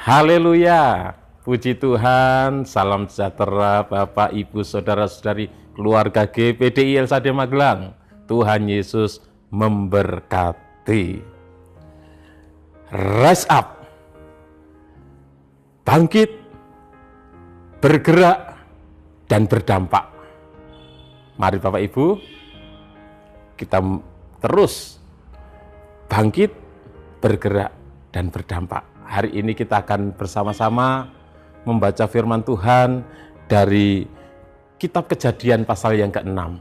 Haleluya, puji Tuhan, salam sejahtera Bapak, Ibu, Saudara-saudari, keluarga GPDI LSAD Magelang. Tuhan Yesus memberkati. Rise up, bangkit, bergerak, dan berdampak. Mari Bapak Ibu, kita terus bangkit, bergerak, dan berdampak. Hari ini kita akan bersama-sama membaca firman Tuhan dari Kitab Kejadian pasal yang ke-6.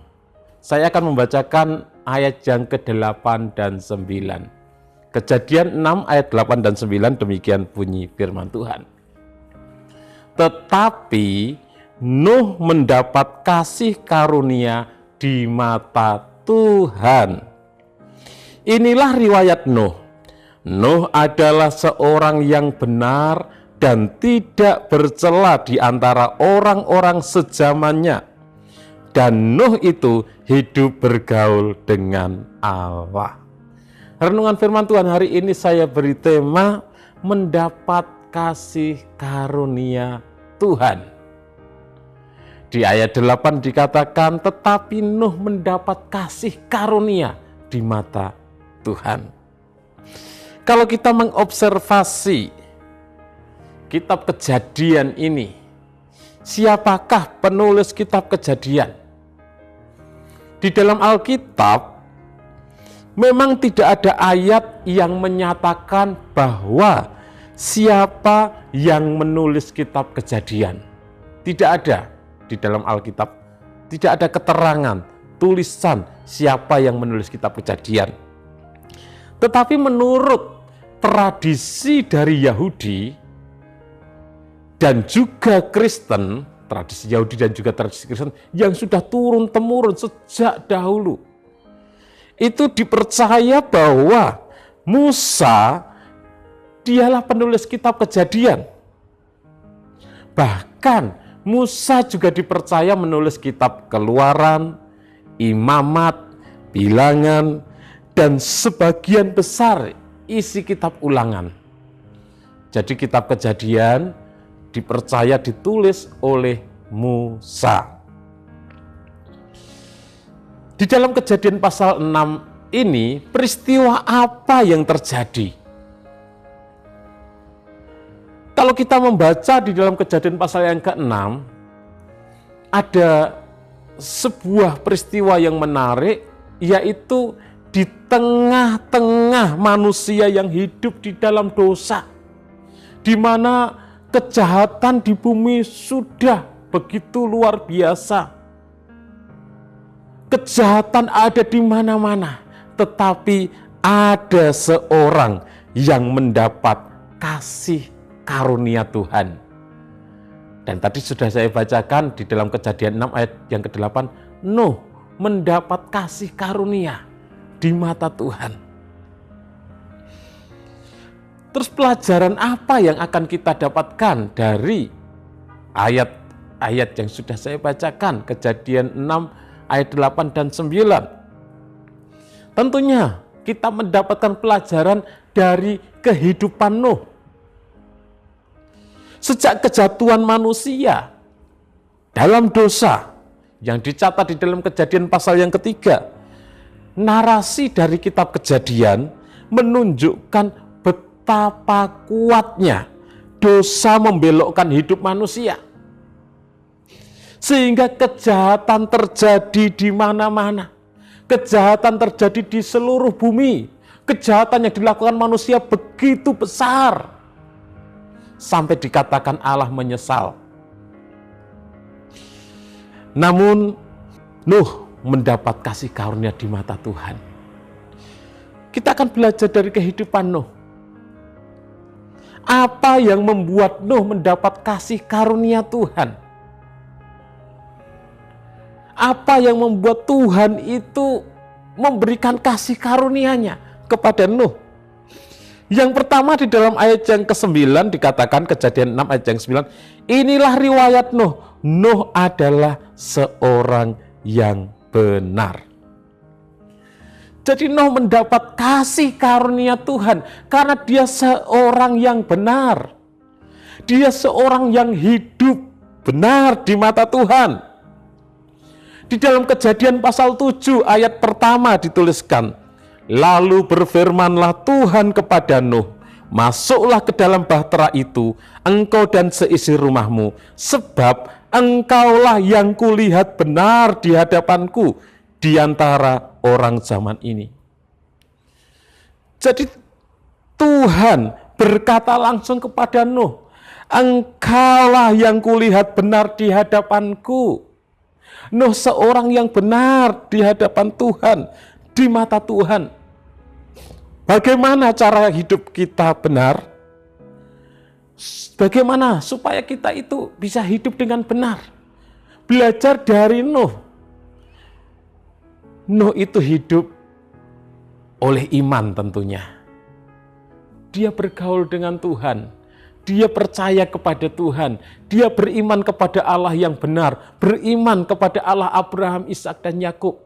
Saya akan membacakan ayat yang ke-8 dan 9. Kejadian 6 ayat 8 dan 9, demikian bunyi firman Tuhan. Tetapi Nuh mendapat kasih karunia di mata Tuhan. Inilah riwayat Nuh. Nuh adalah seorang yang benar dan tidak bercela di antara orang-orang sezamannya. Dan Nuh itu hidup bergaul dengan Allah. Renungan firman Tuhan hari ini saya beri tema mendapat kasih karunia Tuhan. Di ayat 8 dikatakan, tetapi Nuh mendapat kasih karunia di mata Tuhan. Kalau kita mengobservasi kitab Kejadian ini, siapakah penulis kitab Kejadian? Di dalam Alkitab, memang tidak ada ayat yang menyatakan bahwa siapa yang menulis kitab Kejadian. Tidak ada di dalam Alkitab. Tidak ada keterangan, tulisan siapa yang menulis kitab Kejadian. Tetapi menurut tradisi dari Yahudi dan juga Kristen, tradisi Yahudi dan juga tradisi Kristen yang sudah turun-temurun sejak dahulu, itu dipercaya bahwa Musa dialah penulis kitab Kejadian. Bahkan Musa juga dipercaya menulis kitab Keluaran, Imamat, Bilangan, dan sebagian besar isi kitab Ulangan. Jadi kitab Kejadian dipercaya ditulis oleh Musa. Di dalam Kejadian pasal 6 ini, peristiwa apa yang terjadi? Kalau kita membaca di dalam Kejadian pasal yang ke-6, ada sebuah peristiwa yang menarik, yaitu di tengah-tengah manusia yang hidup di dalam dosa, di mana kejahatan di bumi sudah begitu luar biasa. Kejahatan ada di mana-mana, tetapi ada seorang yang mendapat kasih karunia Tuhan. Dan tadi sudah saya bacakan di dalam Kejadian 6 ayat yang ke-8, Nuh mendapat kasih karunia di mata Tuhan. Terus pelajaran apa yang akan kita dapatkan dari ayat-ayat yang sudah saya bacakan, Kejadian 6 ayat 8 dan 9? Tentunya kita mendapatkan pelajaran dari kehidupan Nuh. Sejak kejatuhan manusia dalam dosa yang dicatat di dalam Kejadian pasal yang ketiga, narasi dari kitab Kejadian menunjukkan betapa kuatnya dosa membelokkan hidup manusia. Sehingga kejahatan terjadi di mana-mana. Kejahatan terjadi di seluruh bumi. Kejahatan yang dilakukan manusia begitu besar. Sampai dikatakan Allah menyesal. Namun Nuh mendapat kasih karunia di mata Tuhan. Kita akan belajar dari kehidupan Nuh. Apa yang membuat Nuh mendapat kasih karunia Tuhan? Apa yang membuat Tuhan itu memberikan kasih karunia-Nya kepada Nuh? Yang pertama di dalam ayat yang ke-9 dikatakan, Kejadian 6 ayat yang 9, inilah riwayat Nuh. Nuh adalah seorang yang benar. Jadi Nuh mendapat kasih karunia Tuhan karena dia seorang yang benar. Dia seorang yang hidup benar di mata Tuhan. Di dalam Kejadian pasal 7 ayat pertama dituliskan, lalu berfirmanlah Tuhan kepada Nuh, masuklah ke dalam bahtera itu, engkau dan seisi rumahmu, sebab engkaulah yang kulihat benar di hadapanku di antara orang zaman ini. Jadi Tuhan berkata langsung kepada Nuh, engkaulah yang kulihat benar di hadapanku. Nuh seorang yang benar di hadapan Tuhan, di mata Tuhan. Bagaimana cara hidup kita benar? Bagaimana supaya kita itu bisa hidup dengan benar? Belajar dari Nuh. Nuh itu hidup oleh iman tentunya. Dia bergaul dengan Tuhan. Dia percaya kepada Tuhan. Dia beriman kepada Allah yang benar. Beriman kepada Allah Abraham, Ishak dan Yakub.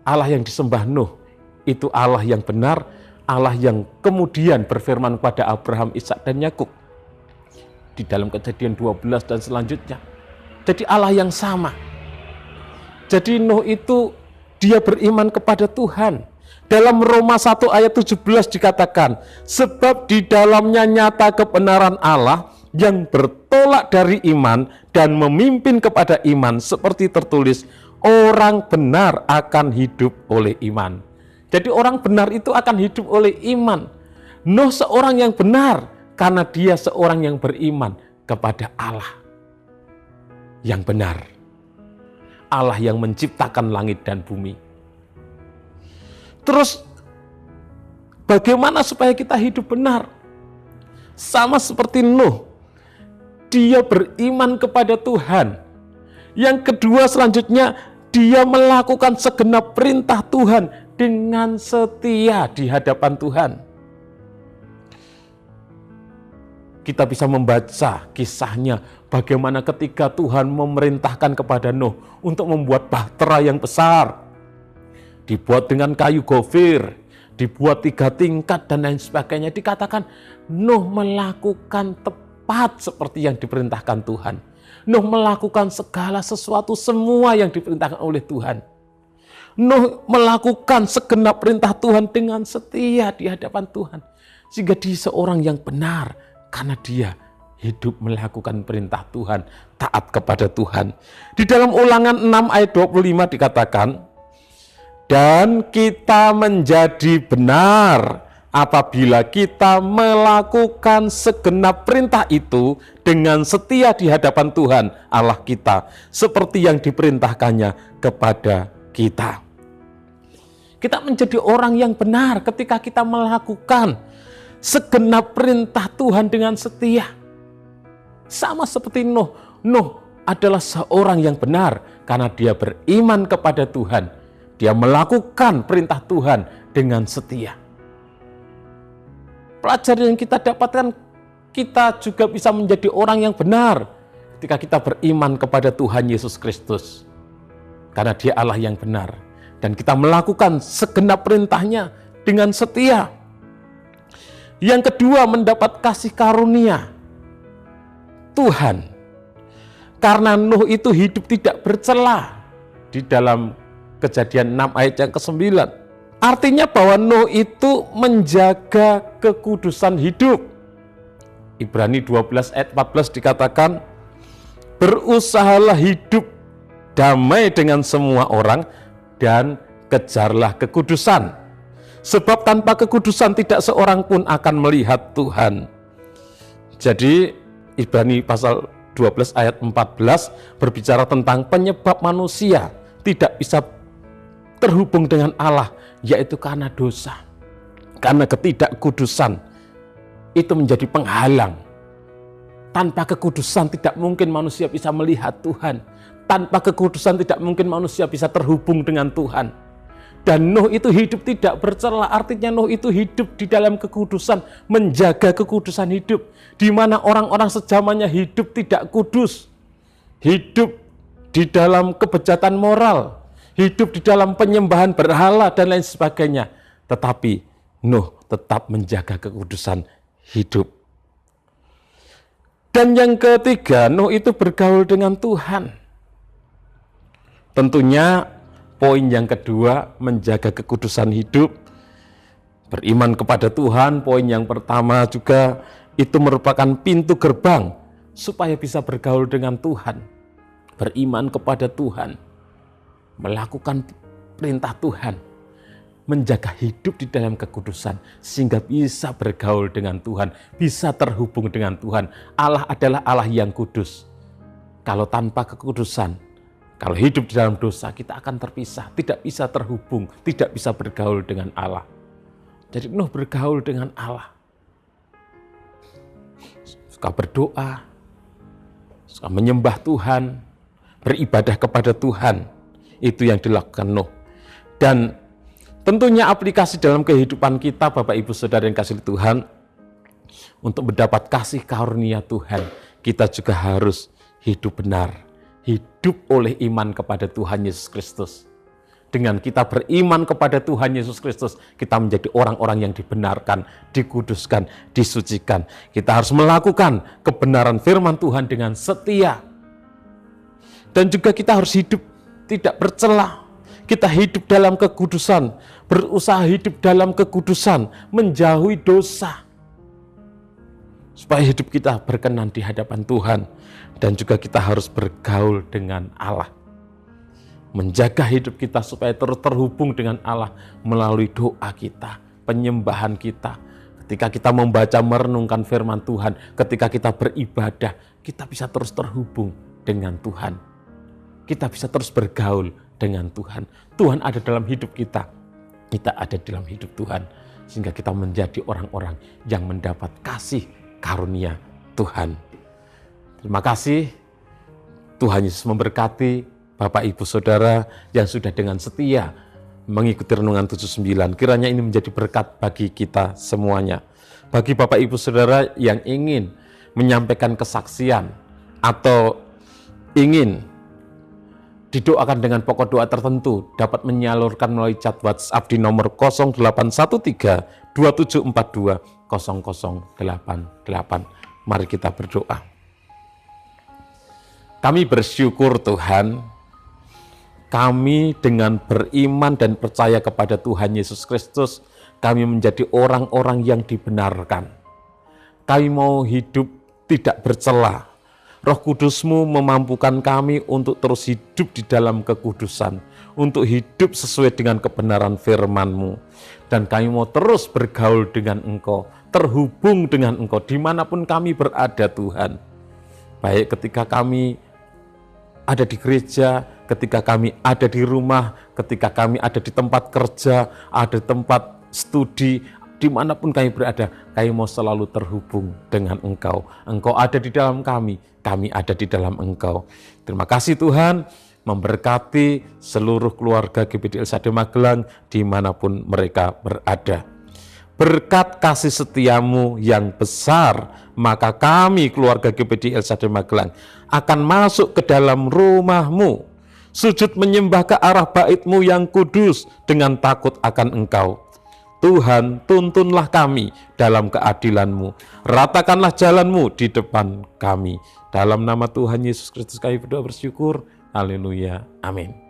Allah yang disembah Nuh itu Allah yang benar, Allah yang kemudian berfirman kepada Abraham, Ishak dan Yakub di dalam Kejadian 12 dan selanjutnya. Jadi Allah yang sama. Jadi Nuh itu dia beriman kepada Tuhan. Dalam Roma 1 ayat 17 dikatakan, sebab di dalamnya nyata kebenaran Allah yang bertolak dari iman dan memimpin kepada iman, seperti tertulis, orang benar akan hidup oleh iman. Jadi orang benar itu akan hidup oleh iman. Nuh seorang yang benar karena dia seorang yang beriman kepada Allah yang benar. Allah yang menciptakan langit dan bumi. Terus bagaimana supaya kita hidup benar? Sama seperti Nuh, dia beriman kepada Tuhan. Yang kedua selanjutnya, dia melakukan segenap perintah Tuhan dengan setia di hadapan Tuhan. Kita bisa membaca kisahnya bagaimana ketika Tuhan memerintahkan kepada Nuh untuk membuat bahtera yang besar. Dibuat dengan kayu gofir, dibuat 3 tingkat dan lain sebagainya. Dikatakan Nuh melakukan tepat seperti yang diperintahkan Tuhan. Nuh melakukan segala sesuatu semua yang diperintahkan oleh Tuhan. Nuh melakukan segenap perintah Tuhan dengan setia di hadapan Tuhan. Sehingga dia seorang yang benar karena dia hidup melakukan perintah Tuhan, taat kepada Tuhan. Di dalam Ulangan 6 ayat 25 dikatakan, dan kita menjadi benar apabila kita melakukan segenap perintah itu dengan setia di hadapan Tuhan Allah kita, seperti yang diperintahkannya kepada kita. Kita menjadi orang yang benar ketika kita melakukan segenap perintah Tuhan dengan setia. Sama seperti Nuh. Nuh adalah seorang yang benar karena dia beriman kepada Tuhan. Dia melakukan perintah Tuhan dengan setia. Pelajaran yang kita dapatkan, kita juga bisa menjadi orang yang benar ketika kita beriman kepada Tuhan Yesus Kristus. Karena dia Allah yang benar. Dan kita melakukan segenap perintahnya dengan setia. Yang kedua, mendapat kasih karunia Tuhan. Karena Nuh itu hidup tidak bercela di dalam Kejadian 6 ayat yang ke-9. Artinya bahwa Nuh itu menjaga kekudusan hidup. Ibrani 12 ayat 14 dikatakan, berusahalah hidup damai dengan semua orang dan kejarlah kekudusan. Sebab tanpa kekudusan tidak seorang pun akan melihat Tuhan. Jadi Ibrani pasal 12 ayat 14 berbicara tentang penyebab manusia tidak bisa terhubung dengan Allah, yaitu karena dosa. Karena ketidakkudusan itu menjadi penghalang. Tanpa kekudusan tidak mungkin manusia bisa melihat Tuhan. Tanpa kekudusan tidak mungkin manusia bisa terhubung dengan Tuhan. Dan Nuh itu hidup tidak bercela, artinya Nuh itu hidup di dalam kekudusan, menjaga kekudusan hidup. Di mana orang-orang sejamannya hidup tidak kudus. Hidup di dalam kebejatan moral. Hidup di dalam penyembahan berhala dan lain sebagainya. Tetapi Nuh tetap menjaga kekudusan hidup. Dan yang ketiga, Nuh itu bergaul dengan Tuhan. Tentunya poin yang kedua, menjaga kekudusan hidup, beriman kepada Tuhan. Poin yang pertama juga itu merupakan pintu gerbang supaya bisa bergaul dengan Tuhan, beriman kepada Tuhan, melakukan perintah Tuhan, menjaga hidup di dalam kekudusan sehingga bisa bergaul dengan Tuhan, bisa terhubung dengan Tuhan. Allah adalah Allah yang kudus. Kalau tanpa kekudusan, kalau hidup di dalam dosa, kita akan terpisah, tidak bisa terhubung, tidak bisa bergaul dengan Allah. Jadi Nuh bergaul dengan Allah. Suka berdoa, suka menyembah Tuhan, beribadah kepada Tuhan. Itu yang dilakukan Nuh. Dan tentunya aplikasi dalam kehidupan kita, Bapak Ibu Saudara yang kasih Tuhan, untuk mendapat kasih karunia Tuhan, kita juga harus hidup benar, hidup oleh iman kepada Tuhan Yesus Kristus. Dengan kita beriman kepada Tuhan Yesus Kristus, kita menjadi orang-orang yang dibenarkan, dikuduskan, disucikan. Kita harus melakukan kebenaran firman Tuhan dengan setia. Dan juga kita harus hidup tidak bercela. Kita hidup dalam kekudusan, berusaha hidup dalam kekudusan, menjauhi dosa. Supaya hidup kita berkenan di hadapan Tuhan. Dan juga kita harus bergaul dengan Allah. Menjaga hidup kita supaya terus terhubung dengan Allah melalui doa kita, penyembahan kita. Ketika kita membaca merenungkan firman Tuhan, ketika kita beribadah, kita bisa terus terhubung dengan Tuhan. Kita bisa terus bergaul dengan Tuhan. Tuhan ada dalam hidup kita, kita ada dalam hidup Tuhan. Sehingga kita menjadi orang-orang yang mendapat kasih karunia Tuhan. Terima kasih, Tuhan Yesus memberkati Bapak Ibu Saudara yang sudah dengan setia mengikuti Renungan 79. Kiranya ini menjadi berkat bagi kita semuanya. Bagi Bapak Ibu Saudara yang ingin menyampaikan kesaksian atau ingin didoakan dengan pokok doa tertentu, dapat menyalurkan melalui chat WhatsApp di nomor 0813 2742 0088. Mari kita berdoa. Kami bersyukur Tuhan, kami dengan beriman dan percaya kepada Tuhan Yesus Kristus, kami menjadi orang-orang yang dibenarkan. Kami mau hidup tidak bercela. Roh Kudus-Mu memampukan kami untuk terus hidup di dalam kekudusan, untuk hidup sesuai dengan kebenaran firman-Mu. Dan kami mau terus bergaul dengan Engkau, terhubung dengan Engkau dimanapun kami berada Tuhan. Baik ketika kami ada di gereja, ketika kami ada di rumah, ketika kami ada di tempat kerja, ada di tempat studi, dimanapun kami berada, kami mau selalu terhubung dengan Engkau. Engkau ada di dalam kami ada di dalam Engkau. Terima kasih Tuhan, memberkati seluruh keluarga GBD LSAD Magelang dimanapun mereka berada. Berkat kasih setiamu yang besar, maka kami keluarga GBD LSAD Magelang akan masuk ke dalam rumah-Mu, sujud menyembah ke arah bait-Mu yang kudus dengan takut akan Engkau. Tuhan, tuntunlah kami dalam keadilan-Mu, ratakanlah jalan-Mu di depan kami. Dalam nama Tuhan Yesus Kristus kami berdoa bersyukur. Haleluya. Amin.